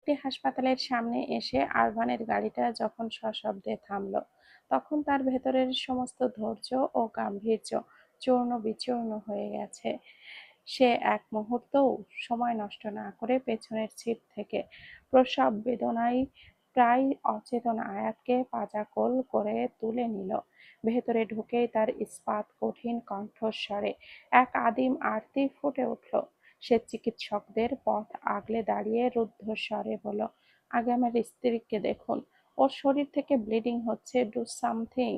একটি হাসপাতালের সামনে এসে আরভানের গাড়িটা যখন সশব্দে থামল, তখন তার ভেতরের সমস্ত ধৈর্য ও গাম্ভীর্য চূর্ণ বিচূর্ণ হয়ে গেছে। সে এক মুহূর্তও সময় নষ্ট না করে পেছনের সিট থেকে প্রসব বেদনায় প্রায় অচেতন আয়াতকে পাঁজাকোল করে তুলে নিল। ভেতরে ঢুকেই তার ইস্পাত কঠিন কণ্ঠস্বরে এক আদিম আরতি ফুটে উঠল। সে চিকিৎসকদের পথ আগলে দাঁড়িয়ে রুদ্ধস্বরে বলল, আগে আমার স্ত্রীকে দেখুন, ওর শরীর থেকে ব্লিডিং হচ্ছে, ডু সামথিং।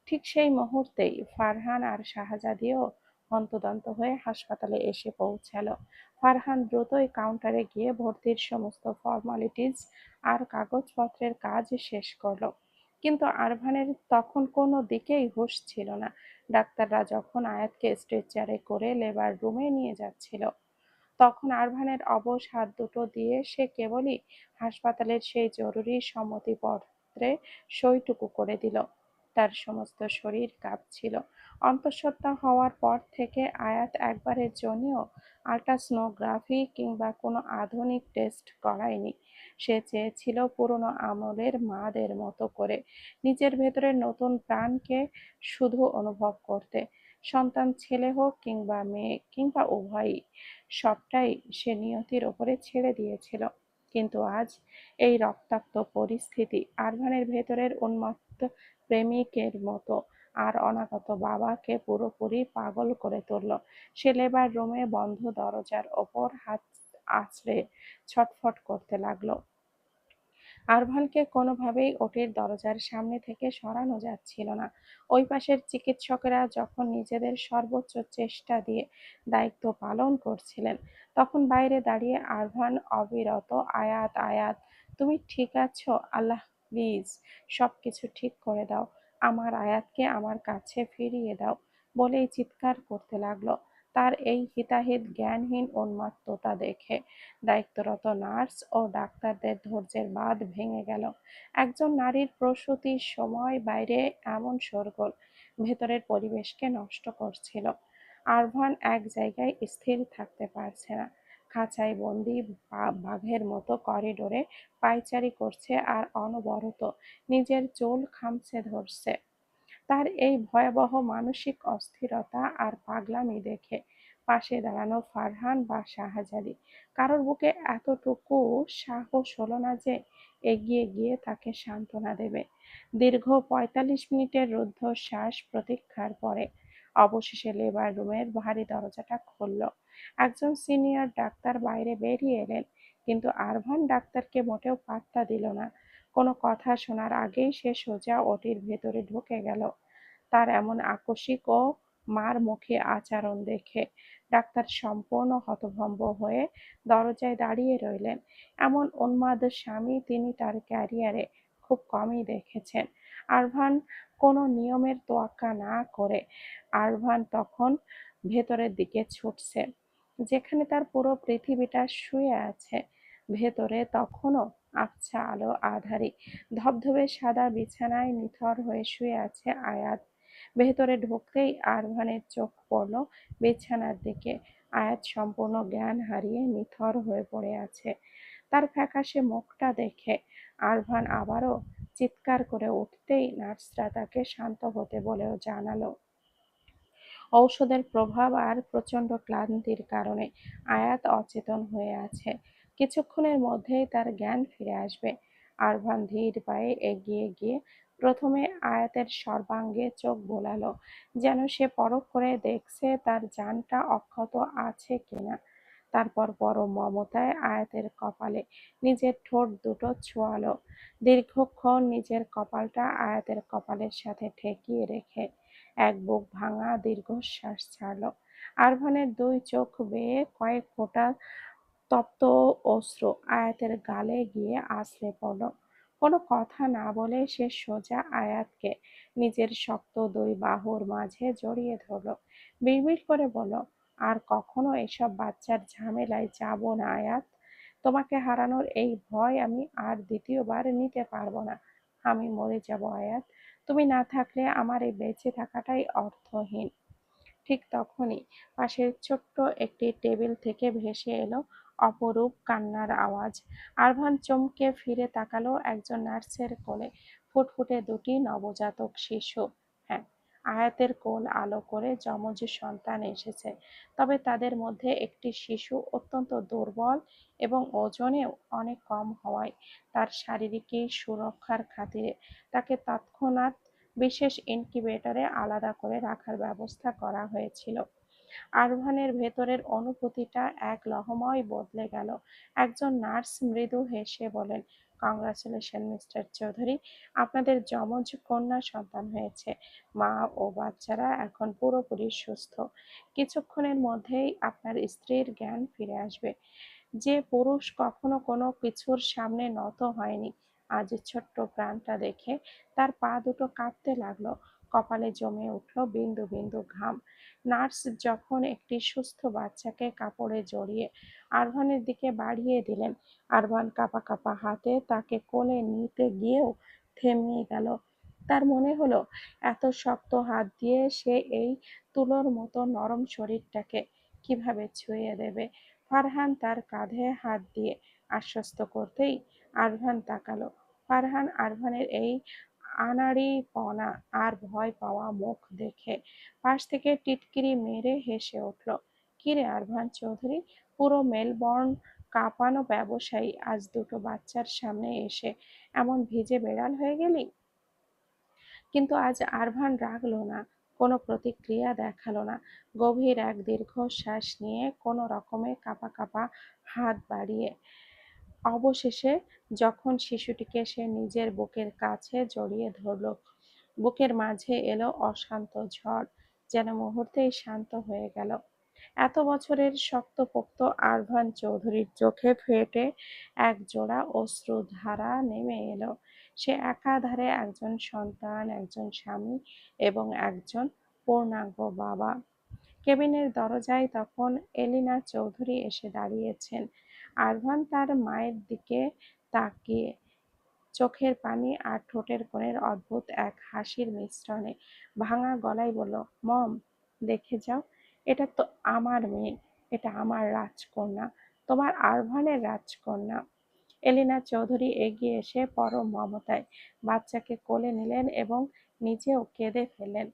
ঠিক সেই মুহূর্তেই ফারহান আর শাহজাদিও হন্তদন্ত হয়ে হাসপাতালে এসে পৌঁছালো। ফারহান দ্রুতই কাউন্টারে গিয়ে ভর্তির সমস্ত ফর্মালিটিজ আর কাগজপত্রের কাজ শেষ করলো। কিন্তু আরভানের তখন কোনো দিকেই হুঁশ ছিল না। ডাক্তাররা যখন আয়াতকে স্ট্রেচারে করে লেবার রুমে নিয়ে যাচ্ছিল, তখন আরভানের অবশ হাত দুটো দিয়ে সে কেবলই হাসপাতালের সেই জরুরি সম্মতিপত্রে সইটুকু করে দিল। তার সমস্ত শরীর কাঁপছিল। অন্তঃসত্ত্বা হওয়ার পর থেকে আয়াত একবারের জন্যও আল্ট্রাসোনোগ্রাফি কিংবা কোনো আধুনিক টেস্ট করায়নি। সে চেয়েছিল পুরনো আমলের মাদের মতো করে নিজের ভেতরের নতুন প্রাণকে শুধু অনুভব করতে। সন্তান ছেলে হোক কিংবা মেয়ে কিংবা উভয়ই, সবটাই সে নিয়তির ওপরে ছেড়ে দিয়েছিল। কিন্তু আজ এই রক্তাক্ত পরিস্থিতি আরভানের ভেতরের উন্মত্ত প্রেমিকের মতো আর অনাগত বাবাকে পুরোপুরি পাগল করে তুলল। সে লেবার রুমে বন্ধ দরজার ওপর হাত আছড়ে ছটফট করতে লাগলো। আরভানকে কোনোভাবেই ওটির দরজার সামনে থেকে সরানো যাচ্ছিল না। ওই পাশের চিকিৎসকেরা যখন নিজেদের সর্বোচ্চ চেষ্টা দিয়ে দায়িত্ব পালন করছিলেন, তখন বাইরে দাঁড়িয়ে আরভান অবিরত, আয়াত আয়াত, তুমি ঠিক আছো? আল্লাহ প্লিজ সবকিছু ঠিক করে দাও, আমার আয়াতকে আমার কাছে ফিরিয়ে দাও বলেই চিৎকার করতে লাগলো। তার এই হিতাহিত জ্ঞানহীন উন্মত্ততা দেখে দায়িত্বরত নার্স ও ডাক্তারদের ধৈর্যের বাঁধ ভেঙে গেল। একজন নারীর প্রসূতির সময় বাইরে এমন শোরগোল ভেতরের পরিবেশকে নষ্ট করছিল। আরভান এক জায়গায় স্থির থাকতে পারছে না। খাঁচায় বন্দি বাঘের মতো করিডোরে পায়চারি করছে আর অনবরত নিজের চুল খামচে ধরছে। তার এই ভয়াবহ মানসিক অস্থিরতা আর পাগলামি দেখে পাশে দাঁড়ানো ফারহান বা শাহজাদি কারোর বুকে এতটুকু সাহস হলো না যে এগিয়ে গিয়ে তাকে সান্ত্বনা দেবে। দীর্ঘ ৪৫ মিনিটের রুদ্ধশ্বাস প্রতীক্ষার পরে অবশেষে লেবার রুমের ভারী দরজাটা খুলল। একজন সিনিয়র ডাক্তার বাইরে বেরিয়ে এলেন, কিন্তু আরভান ডাক্তারকে মোটেও পাত্তা দিল না। কোনো কথা শোনার আগেই সে সোজা ওটির ভেতরে ঢুকে গেল। তার এমন আকস্মিক ও মারমুখী আচরণ দেখে ডাক্তার সম্পূর্ণ হতভম্ব হয়ে দরজায় দাঁড়িয়ে রইলেন। এমন উন্মাদ স্বামী তিনি তার ক্যারিয়ারে খুব কমই দেখেছেন। আরভান কোনো নিয়মের তোয়াক্কা না করে আরভান তখন ভেতরের দিকে ছুটছে, যেখানে তার পুরো পৃথিবীটা শুয়ে আছে। ভেতরে তখনও আবছা আলো আঁধারি। ধবধবে সাদা বিছানায় নিথর হয়ে শুয়ে আছে আয়াত। ভেতরে ঢুকতেই আরভানের চোখ পড়ল বিছানার দিকে। আয়াত সম্পূর্ণ জ্ঞান হারিয়ে নিথর হয়ে পড়ে আছে। তার ফ্যাকাশে মুখটা দেখে আরভান আবারও চিৎকার করে উঠতেই নার্সরা তাকে শান্ত হতে বলেও জানালো। ঔষধের প্রভাব আর প্রচণ্ড ক্লান্তির কারণে আয়াত অচেতন হয়ে আছে। কিছুক্ষণের মধ্যেই তার জ্ঞান ফিরে আসবে। আরভান ধীর পায়ে এগিয়ে গিয়ে প্রথমে আয়াতের সর্বাঙ্গে চোখ বোলালো, যেন সে পরখ করে দেখছে তার জানটা অক্ষত আছে কিনা। তারপর বড় মমতায় আয়াতের কপালে নিজের ঠোঁট দুটো ছোঁয়ালো। দীর্ঘক্ষণ নিজের কপালটা আয়াতের কপালের সাথে ঠেকিয়ে রেখে এক বুক ভাঙা দীর্ঘশ্বাস ছাড়ল। আরভানের দুই চোখ বেয়ে কয়েক ফোঁটা তপ্ত অশ্রু আয়াতের গালে গিয়ে আছড়ে পড়ল। কোনো কথা না বলে সে সোজা আয়াতকে নিজের শক্ত দুই বাহুর মাঝে জড়িয়ে ধরল। বিড়বিড় করে বলল, আর কখনো এসব বাচ্চার ঝামেলায় যাব না আয়াত। তোমাকে হারানোর এই ভয় আমি আর দ্বিতীয়বার নিতে পারবো না। আমি মরে যাব আয়াত। তুমি না থাকলে আমার এই বেঁচে থাকাটাই অর্থহীন। ঠিক তখনই পাশের ছোট্ট একটি টেবিল থেকে ভেসে এলো অপরূপ কান্নার আওয়াজ। আরভান চমকে ফিরে তাকালো, একজন নার্সের কোলে ফুটফুটে দুটি নবজাতক শিশু। হ্যাঁ, আয়াতের কোল আলো করে যমজ সন্তান এসেছে। তবে তাদের মধ্যে একটি শিশু অত্যন্ত দুর্বল এবং ওজনেও অনেক কম হওয়ায় তার শারীরিক সুরক্ষার খাতিরে তাকে তৎক্ষণাৎ বিশেষ ইনকিউবেটরে আলাদা করে রাখার ব্যবস্থা করা হয়েছিল। আরভানের ভেতরের অনুভূতিটা এক লহমায় বদলে গেল। একজন নার্স মৃদু হেসে বলেন, কংগ্রাচুলেশন মিস্টার চৌধুরী, আপনাদের যমজ কন্যা সন্তান হয়েছে। মা ও বাচ্চারা এখন পুরোপুরি সুস্থ। কিছুক্ষণের মধ্যেই আপনার স্ত্রীর জ্ঞান ফিরে আসবে। যে পুরুষ কখনো কোনো কিছুর সামনে নত হয়নি, আজ ছোট্ট প্রাণটা দেখে তার পা দুটো কাঁপতে লাগলো, কপালে জমে উঠল বিন্দু বিন্দু ঘাম। নার্স যখন একটি সুস্থ বাচ্চাকে কাপড়ে জড়িয়ে আরভানের দিকে বাড়িয়ে দিলেন, আরভান কাঁপা কাঁপা হাতে তাকে কোলে নিতে গিয়েও থেমে গেল। তার মনে হলো, এত শক্ত হাত দিয়ে সে এই তুলোর মতো নরম শরীরটাকে কিভাবে ছুঁয়ে দেবে। ফারহান তার কাঁধে হাত দিয়ে আশ্বস্ত করতেই আরভান তাকালো। ফারহান আরভানের এই আনাড়িপনা আর ভয় পাওয়া মুখ দেখে পাশ থেকে টিটকিরি মেরে হেসে উঠল। কিরে আরভান চৌধুরী, পুরো মেলবর্ন কাঁপানো ব্যবসায়ী, আজ দুটো বাচ্চার সামনে এসে এমন ভিজে বেড়াল হয়ে গেলি? কিন্তু আজ আরভান রাগলো না, কোনো প্রতিক্রিয়া দেখালো না। গভীর এক দীর্ঘশ্বাস নিয়ে কোনো রকমে কাঁপা কাঁপা হাত বাড়িয়ে অবশেষে যখন শিশুটিকে সে নিজের বুকের কাছে জড়িয়ে ধরল, বুকের মাঝে এলো অশান্ত ঝড়, যেন মুহূর্তেই শান্ত হয়ে গেল। এত বছরের শক্তপোক্ত আরভান চৌধুরীর চোখে ফেটে এক জোড়া অশ্রুধারা নেমে এলো। সে একাধারে একজন সন্তান, একজন স্বামী এবং একজন পূর্ণাঙ্গ বাবা। কেবিনের দরজায় তখন এলিনা চৌধুরী এসে দাঁড়িয়েছেন। আরভান তার মায়ের দিকে তাকিয়ে চোখের পানি আর ঠোঁটের কোণের অদ্ভুত এক হাসির মিশ্রণে ভাঙা গলায় বলল, মম, দেখে যাও, এটা তো আমার মেয়ে, এটা আমার রাজকন্যা, তোমার আরভানের রাজকন্যা। এলিনা চৌধুরী এগিয়ে এসে পরম মমতায় বাচ্চাকে কোলে নিলেন এবং নিজেও কেঁদে ফেললেন।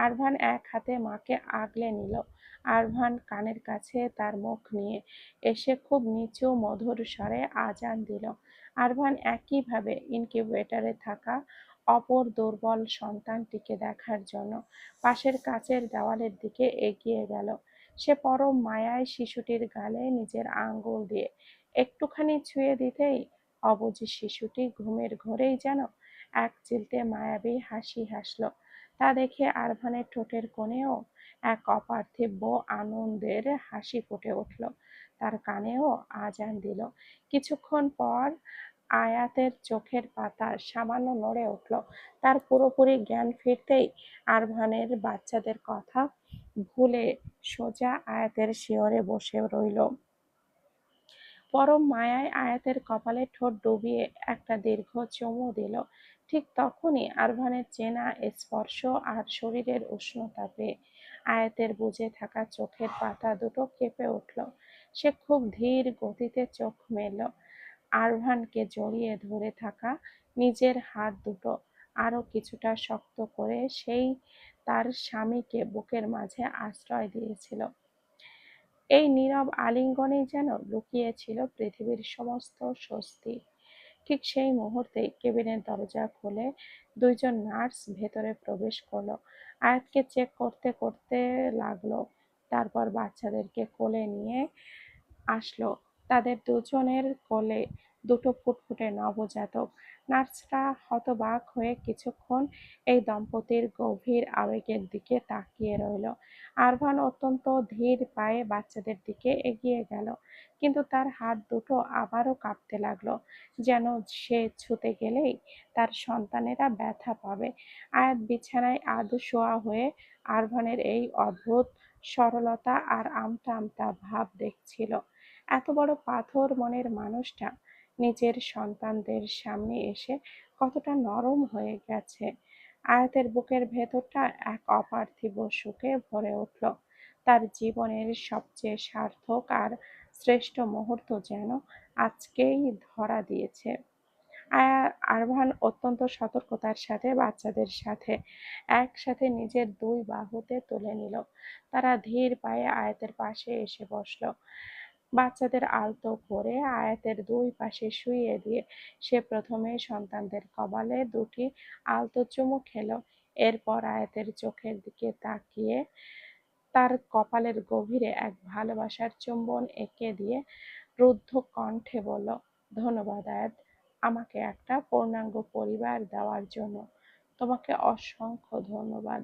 আরভান এক হাতে মাকে আগলে নিল। আরভান কানের কাছে তার মুখ নিয়ে এসে খুব নিচু মধুর স্বরে আজান দিল। আরভান একইভাবে ইনকিউবেটরে থাকা অপর দুর্বল সন্তানটিকে দেখার জন্য পাশের কাচের দেওয়ালের দিকে এগিয়ে গেল। সে পরম মায়ায় শিশুটির গালে নিজের আঙ্গুল দিয়ে একটুখানি ছুঁয়ে দিতেই অবুঝ শিশুটি ঘুমের ঘোরেই যেন এক চিলতে মায়াবী হাসি হাসল। তা দেখে আরভানের ঠোঁটের কোণেও এক অপার্থিব আনন্দের হাসি ফুটে উঠল। তার কানেও আজান দিল। কিছুক্ষণ পর আয়াতের চোখের পাতা সামান্য নড়ে উঠল। তার পুরোপুরি জ্ঞান ফিরতেই আরভানের বাচ্চাদের কথা ভুলে সোজা আয়াতের শিয়রে বসে রইল। পরম মায়ায় আয়াতের কপালে ঠোঁট ডুবিয়ে একটা দীর্ঘ চুমু দিল। ঠিক তখনই আরভানের চেনা স্পর্শ আর শরীরের উষ্ণতা পেয়ে আয়াতের বুজে থাকা চোখের পাতা দুটো কেঁপে উঠল। সে খুব ধীর গতিতে চোখ মেলল। আরভানকে জড়িয়ে ধরে থাকা নিজের হাত দুটো আরো কিছুটা শক্ত করে সেই তার স্বামীকে বুকের মাঝে আশ্রয় দিয়েছিল। এই নীরব আলিঙ্গনেই যেন লুকিয়ে ছিল পৃথিবীর সমস্ত স্বস্তি। ঠিক সেই মুহূর্তেই কেবিনের দরজা খুলে দুইজন নার্স ভেতরে প্রবেশ করলো। আয়াতকে চেক করতে করতে লাগলো, তারপর বাচ্চাদেরকে কোলে নিয়ে আসলো। তাদের দুজনের কোলে দুটো ফুটফুটে নবজাতক। নার্সরা হতবাক হয়ে কিছুক্ষণ এই দম্পতির গভীর আবেগের দিকে তাকিয়ে রইল। আরভান অত্যন্ত ধীর পায়ে বাচ্চাদের দিকে এগিয়ে গেল, কিন্তু তার হাত দুটো আবারও কাঁপতে লাগলো, যেন সে ছুতে গেলেই তার সন্তানেরা ব্যথা পাবে। আয়াত বিছানায় আধ শোয়া হয়ে আরভানের এই অদ্ভুত সরলতা আর আমতা আমতা ভাব দেখছিল। এত বড় পাথর মনের মানুষটা নিজের সন্তানদের সামনে এসে কতটা নরম হয়ে গেছে। আয়াতের বুকের ভেতরটা এক অপার্থিব সুখে ভরে উঠল। তার জীবনের সবচেয়ে সার্থক আর শ্রেষ্ঠ মুহূর্ত যেন আজকেই ধরা দিয়েছে। আরভান অত্যন্ত সতর্কতার সাথে বাচ্চাদের সাথে একসাথে নিজের দুই বাহুতে তুলে নিল। তারা ধীর পায়ে আয়াতের পাশে এসে বসল। বাচ্চাদের আলতো করে আয়াতের দুই পাশে শুইয়ে দিয়ে সে প্রথমে সন্তানদের কপালে দুটি আলতো চুমু খেলো। এরপর আয়াতের চোখের দিকে তাকিয়ে তার কপালের গভীরে এক ভালোবাসার চুম্বন এঁকে দিয়ে রুদ্ধ কণ্ঠে বলল, ধন্যবাদ আয়াত, আমাকে একটা পূর্ণাঙ্গ পরিবার দেওয়ার জন্য। তোমাকে অসংখ্য ধন্যবাদ।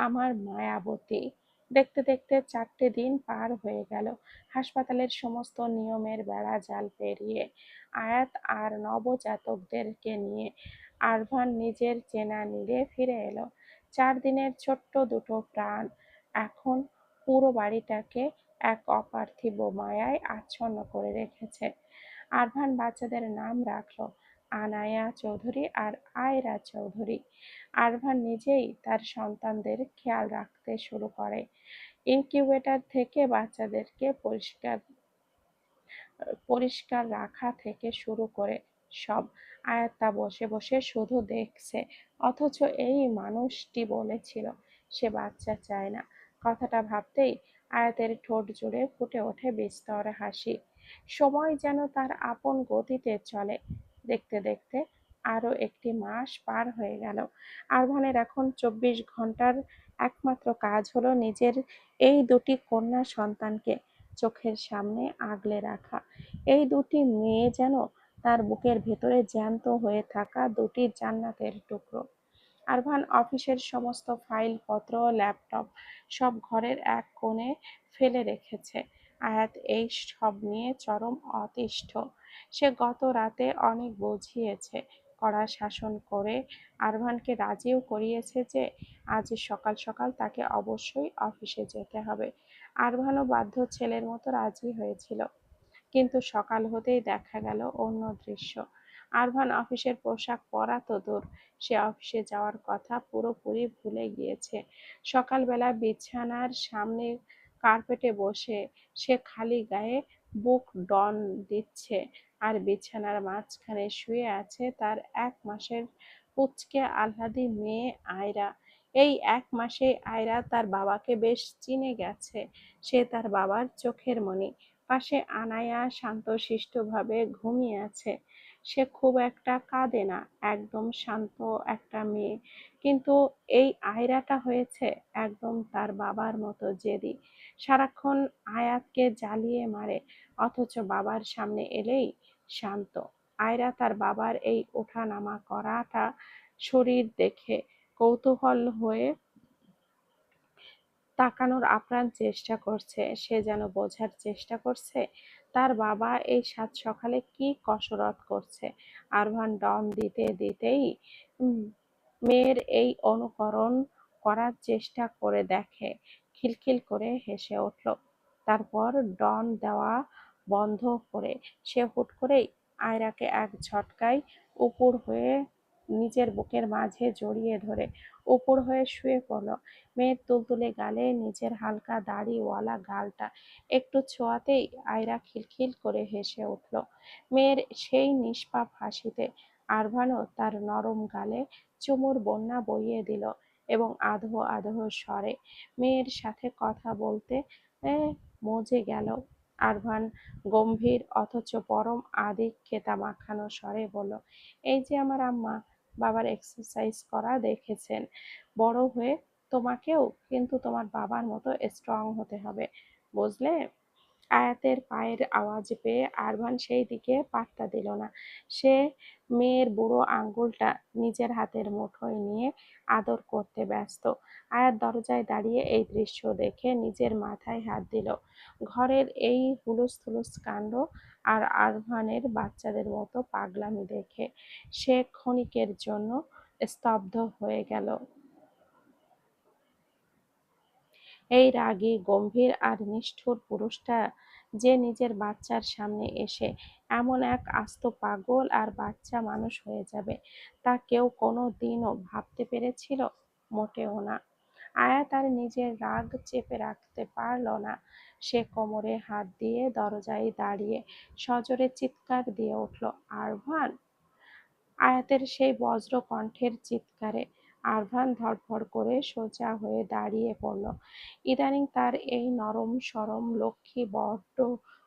আমার মায়াবতী। দেখতে দেখতে 4টে দিন পার হয়ে গেল। হাসপাতালের সমস্ত নিয়মের বেড়াজাল পেরিয়ে আয়াত আর নবজাতকদেরকে নিয়ে আরভান নিজের চেনা নীড়ে ফিরে এলো। 4 দিনের ছোট্ট দুটো প্রাণ এখন পুরো বাড়িটাকে এক অপার্থিব মায়ায় আচ্ছন্ন করে রেখেছে। আরভান বাচ্চাদের নাম রাখলো আনায়া চৌধুরী আর আয়রা চৌধুরী। আরভান নিজেই তার সন্তানদের খেয়াল রাখতে শুরু করে, ইনকিউবেটর থেকে বাচ্চাদেরকে পরিষ্কার পরিষ্কার রাখা থেকে শুরু করে সব। আয়াত তা বসে বসে শুধু দেখছে। অথচ এই মানুষটি বলেছিল সে বাচ্চা চায় না। কথাটা ভাবতেই আয়াতের ঠোঁট জুড়ে ফুটে ওঠে বিস্তর হাসি। সময় যেন তার আপন গতিতে চলে। দেখতে দেখতে আরো একটি মাস পার হয়ে গেল। আরভানের এখন 24 ঘন্টার একমাত্র কাজ হলো নিজের এই দুটি কন্যা সন্তানকে চোখের সামনে আগলে রাখা। এই দুটি মেয়ে যেন তার বুকের ভেতরে জ্যান্ত হয়ে থাকা দুটি জান্নাতের টুকরো। আরভান অফিসের সমস্ত ফাইলপত্র, ল্যাপটপ সব ঘরের এক কোণে ফেলে রেখেছে। আয়াত এই সব নিয়ে চরম অতিষ্ঠ। সে গত রাতে অনেক বুঝিয়েছে, কড়া শাসন করে আরভানকে রাজিও করিয়েছে যে আজ সকাল সকাল তাকে অবশ্যই অফিসে যেতে হবে। আরভানও বাধ্য ছেলের মতো রাজি হয়েছিল। কিন্তু সকাল হতেই দেখা গেল অন্য দৃশ্য। আরভান অফিসের পোশাক পরা তো দূর, সে অফিসে যাওয়ার কথা পুরোপুরি ভুলে গিয়েছে। সকালবেলা বিছানার সামনে কার্পেটে বসে সে খালি গায়ে বুক ডন দিচ্ছে, আর বিছানার মাঝখানে শুয়ে আছে তার 1 মাসের পুচকে আহ্লাদী মেয়ে আয়রা। এই 1 মাসে আয়রা তার বাবাকে বেশ চিনে গেছে। সে তার বাবার চোখের মণি। পাশে আনায়া শান্তশিষ্টভাবে ঘুমিয়ে আছে। সে খুব একটা কাঁদে না, একদম শান্ত একটা মেয়ে। কিন্তু এই আয়রাটা হয়েছে একদম তার বাবার মতো জেদি। সারাক্ষণ আয়াতকে জ্বালিয়ে মারে, অথচ বাবার সামনে এলেই শান্ত। আয়রা তার বাবার এই ওঠানামা করাটা শরীর দেখে কৌতূহল হয়ে তাকানোর আপ্রাণ চেষ্টা করছে। সে যেন বোঝার চেষ্টা করছে তার বাবা এই সাত সকালে কি কসরত করছে। আরভান ডন দিতে দিতেই মেয়ের এই অনুকরণ করার চেষ্টা করে দেখে, খিলখিল করে হেসে উঠল। তারপর ডন দেওয়া বন্ধ করে সে হুট করেই আয়রাকে এক ঝটকায় উপুড় হয়ে নিজের বুকের মাঝে জড়িয়ে ধরে উপুড় হয়ে শুয়ে পড়ল। মেয়ের তুলতুলে গালে নিজের হালকা দাড়িওয়ালা গালটা একটু ছোঁয়াতেই আয়রা খিলখিল করে হেসে উঠল। মেয়ের সেই নিষ্পাপ হাসিতে আরভানও তার নরম গালে চুমুর বন্যা বইয়ে দিল এবং আধো আধো স্বরে মেয়ের সাথে কথা বলতে মজে গেল। আরভান গম্ভীর অথচ পরম আদিক্ষেতা মাখানো স্বরে বলল, এই যে আমার আম্মা, বাবার এক্সারসাইজ করা দেখেছেন। বড় হয়ে তোমাকেও কিন্তু তোমার বাবার মতো স্ট্রং হতে হবে, বুঝলে? আয়াতের পায়ের আওয়াজ পেয়ে আরভান সেই দিকে পাত্তা দিল না। সে মেয়ের বুড়ো আঙ্গুলটা নিজের হাতের মুঠোয় নিয়ে আদর করতে ব্যস্ত। আয়াত দরজায় দাঁড়িয়ে এই দৃশ্য দেখে নিজের মাথায় হাত দিল। ঘরের এই হুলুস্থুলুস কাণ্ড আর আরভানের বাচ্চাদের মতো পাগলামি দেখে সে ক্ষণিকের জন্য স্তব্ধ হয়ে গেল। এই রাগী, গম্ভীর আর নিষ্ঠুর পুরুষটা যে নিজের বাচ্চার সামনে এসে এমন এক আস্ত পাগল আর বাচ্চা মানুষ হয়ে যাবে, তা কেউ কোনো দিনও ভাবতে পেরেছিল? মোটেও না। আয়া তার নিজের রাগ চেপে রাখতে পারল না। সে কোমরে হাত দিয়ে দরজায় দাঁড়িয়ে সজোরে চিৎকার দিয়ে উঠল, আরভান! আয়াতের সেই বজ্র কণ্ঠের চিৎকারে আরভান ধড়ফড় করে সোজা হয়ে দাঁড়িয়ে পড়ল। ইদানিং তার এই নরম সরম লক্ষ্মী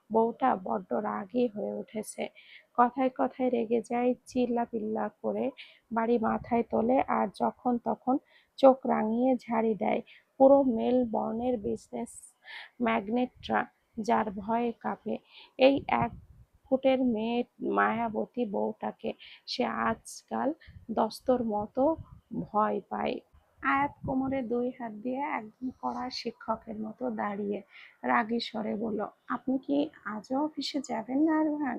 বউটা বড্ড রাগী হয়ে উঠেছে। কথায় কথায় রেগে যায়, চিল্লাপিল্লা করে বাড়ি মাথায় তোলে, আর যখন তখন চোখ রাঙিয়ে ঝাড়ি দেয় পুরো মেলবর্নের বিজনেস ম্যাগনেটরা, যার ভয়ে কাঁপে। এই এক ফুটের মেয়ে মায়াবতী বউটাকে সে আজকাল দস্তুর মতো ভয় পায়। আয়াত কোমরে দুই হাত দিয়ে একদম কড়া শিক্ষকের মতো দাঁড়িয়ে রাগী স্বরে বলল, আপনি কি আজও অফিসে যাবেন না আরভান?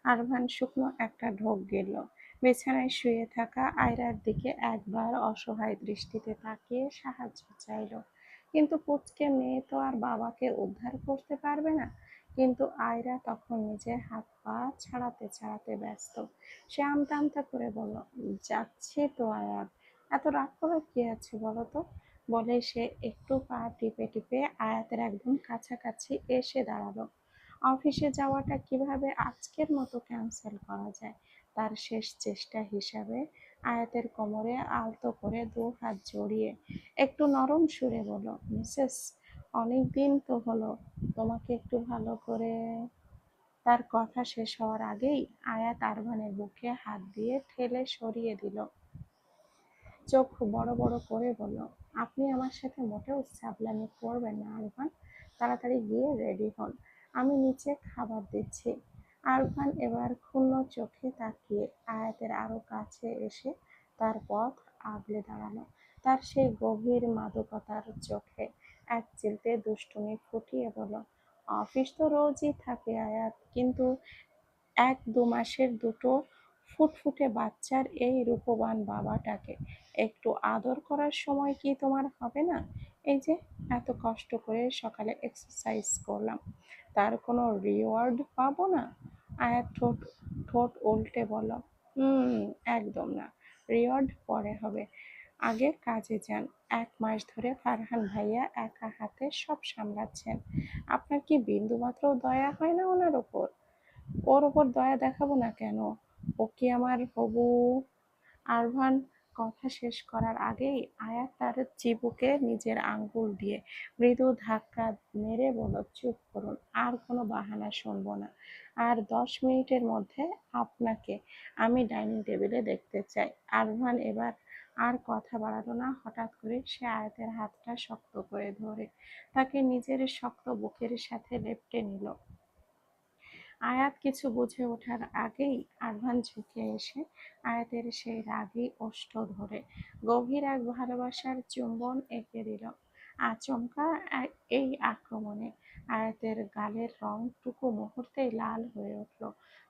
আরভান শুকনো একটা ঢোক গেল। বিছানায় শুয়ে থাকা আয়রার দিকে একবার অসহায় দৃষ্টিতে তাকিয়ে সাহায্য চাইল। কিন্তু পুচকে মেয়ে তো আর বাবাকে উদ্ধার করতে পারবে না। কিন্তু আয়রা তখন নিজের হাত পা ছাড়াতে ছাড়াতে ব্যস্ত। সে আমতা আমতা করে বলল, যাচ্ছি তো আয়াত, এত রাগ করার কি আছে বলো তো? বলে সে একটু পা টিপে টিপে আয়াতের একদম কাছাকাছি এসে দাঁড়ালো। অফিসে যাওয়াটা কিভাবে আজকের মতো ক্যান্সেল করা যায়, তার শেষ চেষ্টা হিসাবে আয়াতের কোমরে আলতো করে দু হাত জড়িয়ে একটু নরম সুরে বলল, মিসেস, অনেক দিন তো হলো, তোমাকে একটু ভালো করে। তার কথা শেষ হওয়ার আগেই আয়াত আরমানের বুকে হাত দিয়ে ঠেলে সরিয়ে দিল। চোখ বড় বড় করে বলল, আপনি আমার সাথে মোটেও চাবলামি করবেন না আরফান, তাড়াতাড়ি গিয়ে রেডি হন, আমি নিচে খাবার দিচ্ছি। আরফান এবার ক্ষুণ্ণ চোখে তাকিয়ে আয়াতের আরো কাছে এসে তার পথ আগলে দাঁড়ালো। তার সেই গভীর মাদকতার চোখে এক চিলতে দুষ্টুমি ফুটিয়ে বলল, অফিস তো রোজই থাকে আয়াত, কিন্তু এক দু মাসের দুটো ফুটফুটে বাচ্চার এই রূপবান বাবাটাকে একটু আদর করার সময় কি তোমার হবে না? এই যে এত কষ্ট করে সকালে এক্সারসাইজ করলাম, তার কোনো রিওয়ার্ড পাবো না? আয়া ঠোঁট ঠোঁট উল্টে বলল, হুম, একদম না, রিওয়ার্ড পরে হবে, আগে কাজে যান। ১ মাস ধরে ফারহান ভাইয়া একা হাতে সব সামলাচ্ছেন, আপনার কি বিন্দুমাত্র দয়া হয় না ওনার ওপর? ওর ওপর দয়া দেখাবো না কেন? ও কি আমার হবু? আরভান কথা শেষ করার আগেই আয়াত তার চিবুকে নিজের আঙ্গুল দিয়ে মৃদু ধাক্কা মেরে বলল, চুপ করুন, আর কোনো বাহানা শুনবো না। আর 10 মিনিটের মধ্যে আপনাকে আমি ডাইনিং টেবিলে দেখতে চাই। আরভান এবার আর কথা বাড়ালো না। হঠাৎ করে সে আয়াতের হাতটা শক্ত করে ধরে তাকে নিজের শক্ত বুকের সাথে লেপ্টে নিল। আয়াত কিছু বুঝে ওঠার আগেই আরভান ঝুঁকে এসে আয়াতের সেই রাগী ওষ্ঠ ধরে গভীর এক ভালোবাসার চুম্বন এঁকে দিল। আচমকা এই আক্রমণে আয়াতের গালের রংটুকু মুহূর্তেই লাল হয়ে উঠল।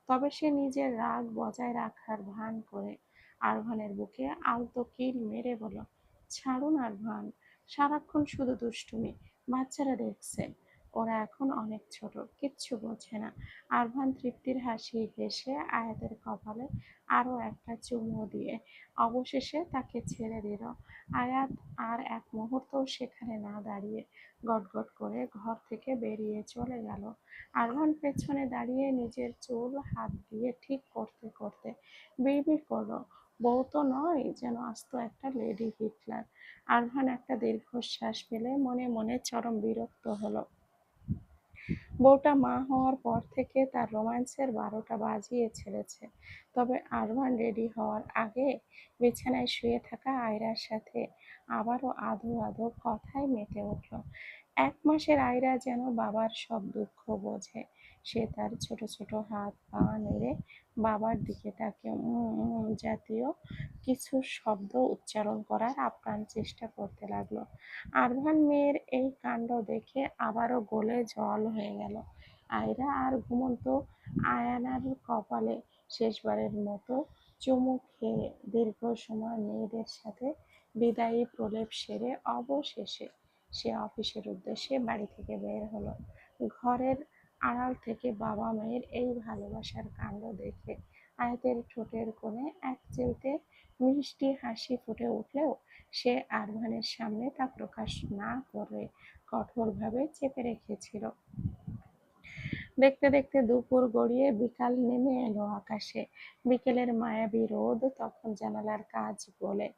তবে সে নিজের রাগ বজায় রাখার ভান করে আরভানের বুকে আলতো কিল মেরে বলল, ছাড়ুন আরভান, সারাক্ষণ শুধু দুষ্টুমি, বাচ্চারা দেখছে, ওরা এখন অনেক ছোট, কিচ্ছু বোঝে না। আরভান তৃপ্তির হাসি হেসে আয়াতের কপালে আরো একটা চুমু দিয়ে অবশেষে তাকে ছেড়ে দিল। আয়াত আর এক মুহূর্তও সেখানে না দাঁড়িয়ে গটগট করে ঘর থেকে বেরিয়ে চলে গেল। আরভান পেছনে দাঁড়িয়ে নিজের চুল হাত দিয়ে ঠিক করতে করতে বিড়বিড় করলো, বউ তো নয়, যেন আস্ত একটা লেডি হিটলার। আরভান একটা দীর্ঘশ্বাস ফেলে মনে মনে চরম বিরক্ত হলো। বউটা মা হওয়ার পর থেকে তার রোম্যান্সের ১২টা বাজিয়ে ছেড়েছে। তবে আরভান রেডি হওয়ার আগে বিছানায় শুয়ে থাকা আয়রার সাথে আবারও আধো আধো কথায় মেতে উঠল। ১ মাসের আয়রা যেন বাবার সব দুঃখ বোঝে। সে তার ছোট ছোট হাত পা নেড়ে বাবার দিকে তাকে জাতীয় কিছু শব্দ উচ্চারণ করার আপ্রাণ চেষ্টা করতে লাগলো। আরভান মেয়ের এই কাণ্ড দেখে আবারও গলে জল হয়ে গেল। আয়রা আর ঘুমন্ত আয়ানার কপালে শেষবারের মতো চুমু খেয়ে দীর্ঘ সময় মেয়েদের সাথে বিদায়ী প্রলেপ সেরে অবশেষে সে অফিসের উদ্দেশ্যে বাড়ি থেকে বের হলো। ঘরের আড়াল থেকে বাবা মেয়ের এই ভালোবাসার কাণ্ড দেখে আয়াতের ঠোঁটের কোণে এক চিলতে মিষ্টি হাসি ফুটে উঠলেও সে আরভানের সামনে তা প্রকাশ না করে কঠোরভাবে চেপে রেখেছিল। দেখতে দেখতে দুপুর গড়িয়ে বিকাল নেমে এলো আকাশে। বিকেলের মায়াবী রোদ তখন জানালার কাজ গলে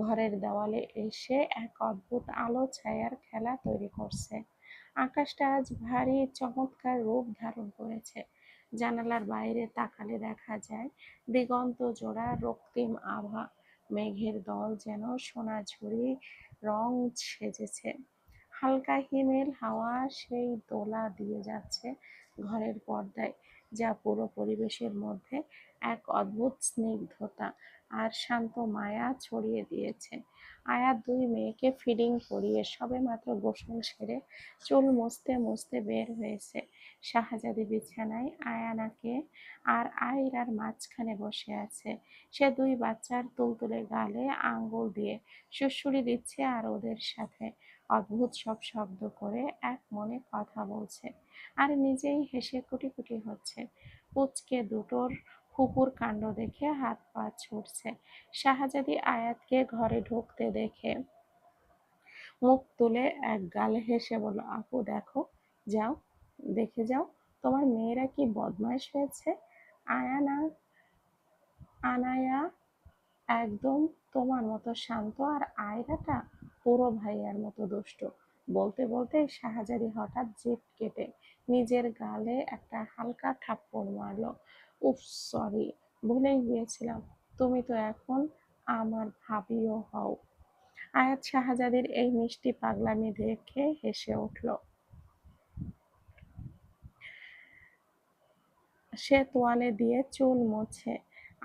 ঘরের দেওয়ালে এসে এক অদ্ভুত আলো ছায়ার খেলা তৈরি করছে। আকাশটা আজ ভারী চমৎকার রূপ ধারণ করেছে। জানালার বাইরে তাকালে দেখা যায় দিগন্ত জোড়া রক্তিম আভা, মেঘের দল যেন সোনাঝুরি রং সেজেছে। হালকা হিমেল হাওয়া সেই দোলা দিয়ে যাচ্ছে ঘরের পর্দায়, যা পুরো পরিবেশের মধ্যে এক অদ্ভুত স্নিগ্ধতা আর শান্ত মায়া ছড়িয়ে দিয়েছে। আয়াত দুই মেয়েকে ফিডিং করিয়ে সবেমাত্র গোসল সেরে চুল মুছতে মুছতে বের হয়েছে। শাহজাদি বিছানায় আয়ানাকে আর আয়রার মাঝখানে বসে আছে। সে দুই বাচ্চার তুলতুলে গালে আঙ্গুল দিয়ে সুড়সুড়ি দিচ্ছে আর ওদের সাথে অদ্ভুত সব শব্দ করে এক মনে কথা বলছে, আর নিজেই হেসে কুটি কুটি হচ্ছে। পুচকে দুটোর ফুপুর কাণ্ড দেখে হাত পা ছুটছে। শাহজাদি আয়াতকে ঘরে ঢুকতে দেখে মুখ তুলে এক গাল হেসে বলল, আপু দেখো, যাও, দেখে যাও তোমার মেয়েরা কি বদমাইশ হয়েছে। আয়ানা আনায়া একদম তোমার মতো শান্ত, আর আয়রাটা পুরো ভাইয়ার মতো দুষ্টু। বলতে বলতে শাহজাদি হঠাৎ জিভ কেটে নিজের গালে একটা হালকা থাপ্পড় মারলো। উফ, সরি, ভুলেই গিয়েছিলাম, তুমি তো এখন আমার ভাবিও হও। আয়াত শাহজাদির এই মিষ্টি পাগলামি দেখে হেসে উঠল। সে তোয়ালে দিয়ে চুল মুছে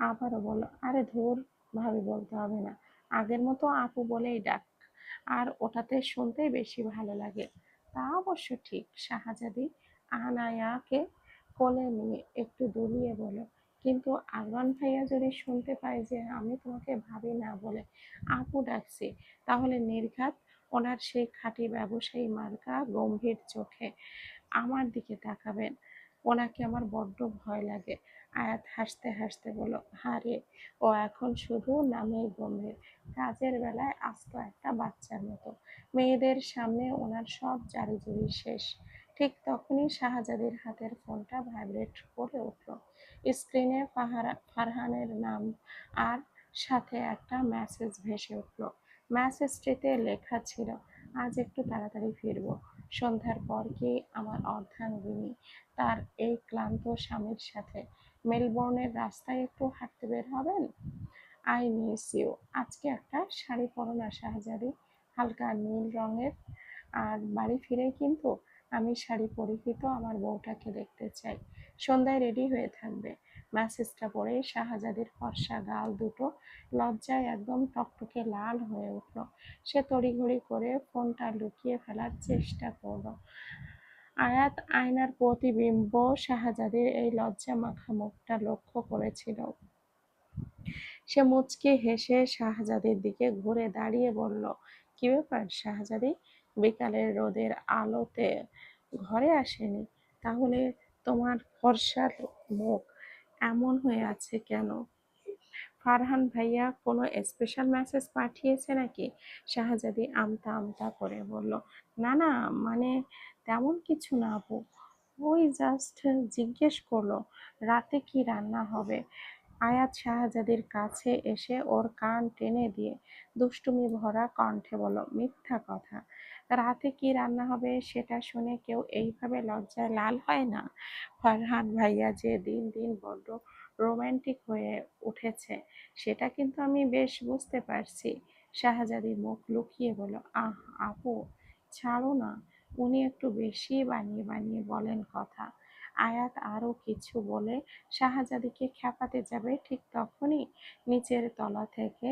আবারও বলল, আরে ধুর, ভাবি বলতে হবে না, আগের মতো আপু বলেই ডাক, আর ওটাতে শুনতেই বেশি ভালো লাগে। তা অবশ্য ঠিক। শাহজাদি আনায়াকে কোলে নিয়ে একটু দুলিয়ে বলল, কিন্তু আরমান ভাইয়া যদি শুনতে পায় যে আমি তোমাকে ভাবি না বলে আপু ডাকছি, তাহলে নির্ঘাত ওনার সেই খাঁটি ব্যবসায়ী মার্কা গম্ভীর চোখে আমার দিকে তাকাবেন। ওনাকে আমার বড্ড ভয় লাগে। আয়াত হাসতে হাসতে বলল, আরে ও এখন শুধু নামেই গম্ভীর, কাজের বেলায় আস্ত একটা বাচ্চার মতো। মেয়েদের সামনে ওনার সব জারিজুরি শেষ। ঠিক তখনই শাহজাদির হাতের ফোনটা ভাইব্রেট করে উঠল। স্ক্রিনে ফারহানের নাম আর সাথে একটা মেসেজ ভেসে উঠল। মেসেজটিতে লেখা ছিল, আজ একটু তাড়াতাড়ি ফিরবো। সন্ধ্যার পর কি আমার অর্ধাঙ্গিনী তার এই ক্লান্ত স্বামীর সাথে মেলবোর্নের রাস্তায় একটু হাঁটতে বের হবেন। I miss you. আজকে একটা শাড়ি পরো না শাহজাদি, হালকা নীল রঙের। আর বাড়ি ফিরে কিন্তু আমি শাড়ি পরিহিত আমার বউটাকে দেখতে চাই। সন্ধ্যায় রেডি হয়ে থাকবে। মেসেজটা পড়ে শাহজাদির ফর্সা গাল দুটো লজ্জায় একদম টকটকে লাল হয়ে উঠল। সে তড়িঘড়ি করে ফোনটা লুকিয়ে ফেলার চেষ্টা করলো। আয়াত আয়নার প্রতিবিম্ব শাহজাদির এই লজ্জা মাখা মুখটা লক্ষ্য করেছিল। সে মুচকি হেসে শাহজাদির দিকে ঘুরে দাঁড়িয়ে বলল, কি ব্যাপার শাহজাদি, বিকালের রোদের আলোতে ঘরে আসেনি? তাহলে তোমার ফর্সা মুখ এমন হয়ে আছে কেন? ফারহান ভাইয়া কোনো স্পেশাল মেসেজ পাঠিয়েছে নাকি? শাহজাদি আমতা আমতা করে বলল, না না, মানে তেমন কিছু না আপু, ওই জাস্ট জিজ্ঞেস করলো রাতে কি রান্না হবে। আয়াত শাহজাদির কাছে এসে ওর কান টেনে দিয়ে দুষ্টুমি ভরা কণ্ঠে বলল, মিথ্যা কথা, রাতে কি রান্না হবে সেটা শুনে কেউ এইভাবে লজ্জায় লাল হয় না। ফারহান ভাইয়া যে দিন দিন বড্ড রোমান্টিক হয়ে উঠেছে সেটা কিন্তু আমি বেশ বুঝতে পারছি। শাহজাদি মুখ লুকিয়ে বলল, আহ আপু, ছাড়ো না, উনি একটু বেশি বানিয়ে বানিয়ে বলেন কথা। আয়াত আরও কিছু বলে শাহজাদিকে খেপাতে যাবে, ঠিক তখনই নিচের তলা থেকে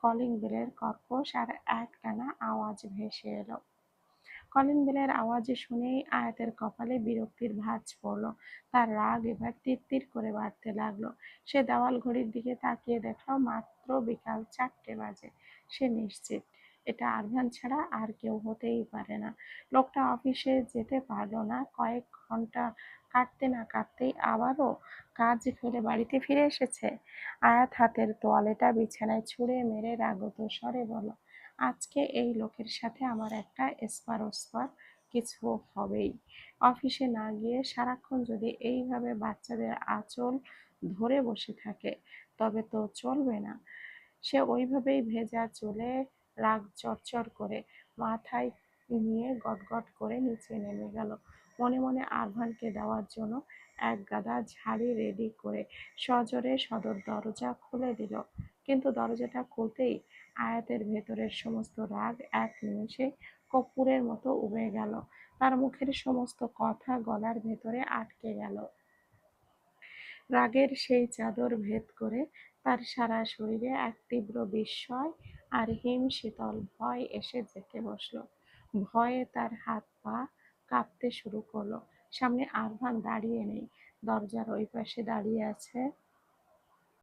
কলিং বেলের কর্কশ আর একটানা আওয়াজ ভেসে এলো। কলিং বেলের আওয়াজ শুনেই আয়াতের কপালে বিরক্তির ভাঁজ পড়ল। তার রাগ এবার তিরতির করে বাড়তে লাগলো। সে দেওয়াল ঘড়ির দিকে তাকিয়ে দেখল মাত্র বিকাল 4টে বাজে। সে নিশ্চিত এটা আরভান ছাড়া আর কেউ হতেই পারে না। লোকটা অফিসে যেতে পারল না। কয়েক ঘন্টা কাটতে না কাটতেই আবারও কাজ ফেলে বাড়িতে ফিরে এসেছে। আয়াত হাতের তোয়ালেটা বিছানায় ছুঁড়ে মেরে রাগত স্বরে বলল, আজকে এই লোকের সাথে আমার একটা এসপার ওসপার কিছু হবেই। অফিসে না গিয়ে সারাক্ষণ যদি এইভাবে বাচ্চাদের আঁচল ধরে বসে থাকে তবে তো চলবে না। সে ওইভাবেই ভেজা চুলে রাগ চড়চড় করে মাথায় নিয়ে গটগট করে নিচে নেমে গেল। মনে মনে আরভানকে দেওয়ার জন্য এক গাদা ঝাড়ি রেডি করে সজোরে সদর দরজা খুলে দিল। কিন্তু দরজাটা খুলতেই আয়াতের ভেতরের সমস্ত রাগ এক নিমেষে কর্পূরের মতো উবে গেল। তার মুখের সমস্ত কথা গলার ভেতরে আটকে গেল। রাগের সেই চাদর ভেদ করে তার সারা শরীরে এক তীব্র বিস্ময় আর হিম শীতল ভয় এসে জেঁকে বসল। ভয়ে তার হাত পা কাঁপতে শুরু করলো। সামনে আরভান দাঁড়িয়ে নেই, দরজার ওই পাশে দাঁড়িয়ে আছে